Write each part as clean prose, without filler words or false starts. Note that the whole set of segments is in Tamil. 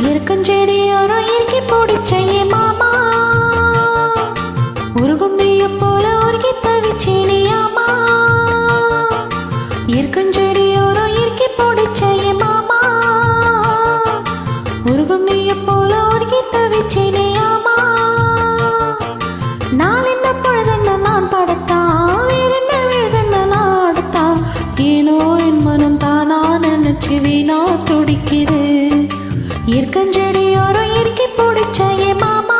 இருக்கஞ்செடியோரம் இறுக்கி பிடிச்சையே மாமா உருகும் நெய்ய போல உருகி தவிச்சேனியாமா இருக்கஞ்செடியோரம் இறுக்கி பிடிச்சையே மாமா உருகும் நெய்ய போல உருகி தவிச்சேனியாமா நான் என்ன பொழுதென்ன நான் படுத்தா வேறென்ன விழுதென்ன நான் அடுத்தா ஏனோ என் மனம் தானா நினைச்சு வீணா துடிக்குது இருக்கஞ்செடியோரம் இறுக்கி பிடிச்சையே மாமா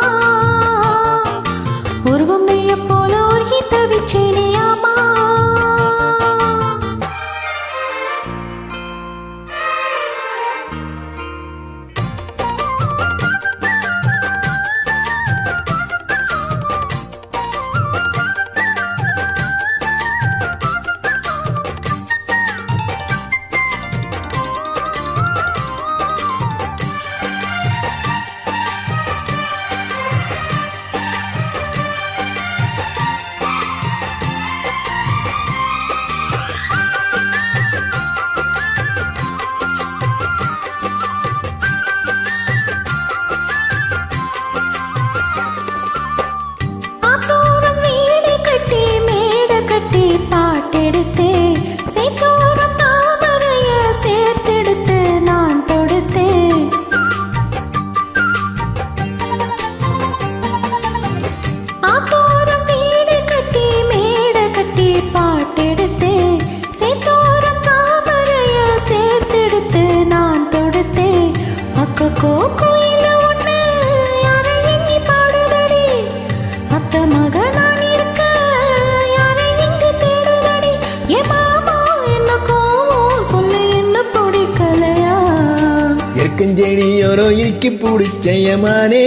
உருவம் நெய்ய போல உருகி தவிச்சேனியாமா கோயில ஒண்ணு யாரை எண்ணி பாடுதடி அத்த மக நான் இருக்க யாரை இங்கு தேடுதடி ஏ மாமா என்ன கோவம் சொல்லு என்ன பிடிக்கலையா இருக்கஞ்செடியோரம் இறுக்கி பிடிச்சையமானே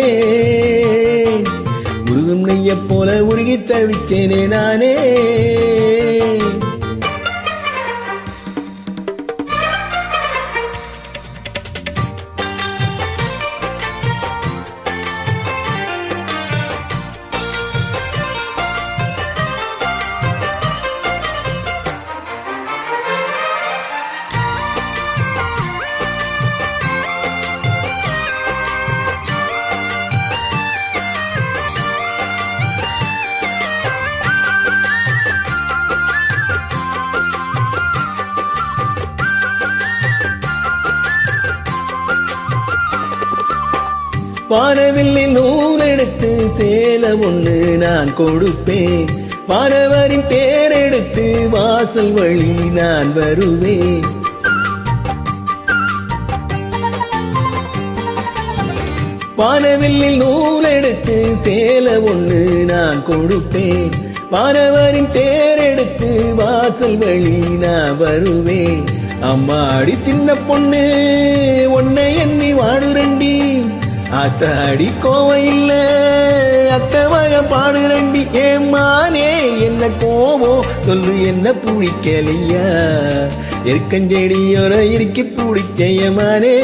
உருகும் நெய்ய போல உருகி தவிச்சேனே நானே வானவில்லில் நூலெடுத்து சேல ஒண்ணு நான் கொடுப்பேன் வானவரின் தேரெடுத்து வாசல் வழி நான் வருவேன் வானவில்லில் நூலெடுத்து சேல ஒண்ணு நான் கொடுப்பேன் வானவரின் தேரெடுத்து வாசல் வழி நான் வருவேன் அம்மாடி சின்ன பொண்ணு உன்னை எண்ணி வாடுரண்டி அத்தாடி கோவம் இல்ல அத்த மக பாடுரண்டி ஏமானே என்ன கோவம் சொல்லு என்ன புடிக்கலையா இருக்கஞ்செடியோரம் இறுக்கி பிடிச்சையமானே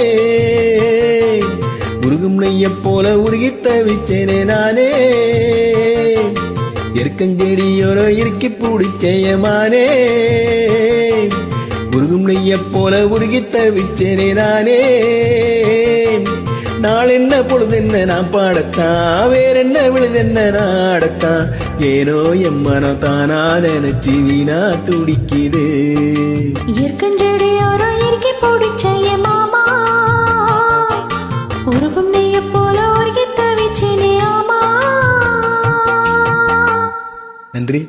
உருகும் நெய்ய போல உருகி தவிச்சேனே நானே இருக்கஞ்செடியோரம் இறுக்கி பிடிச்சையமானே உருகும் நெய்ய போல உருகி தவிச்சேனே நானே நாள் என்ன பொழுதென்ன நான் பாடத்தான் வேறென்ன விழுதென்ன நாடத்தான் ஏனோ என் மனம் தானா நினைச்சு வீணா துடிக்குது இருக்கஞ்செடியோரம் இறுக்கி பிடிச்சையே மாமா உருகும் நெய்ய போல உருகி தவிச்சேனியாமா நன்றி.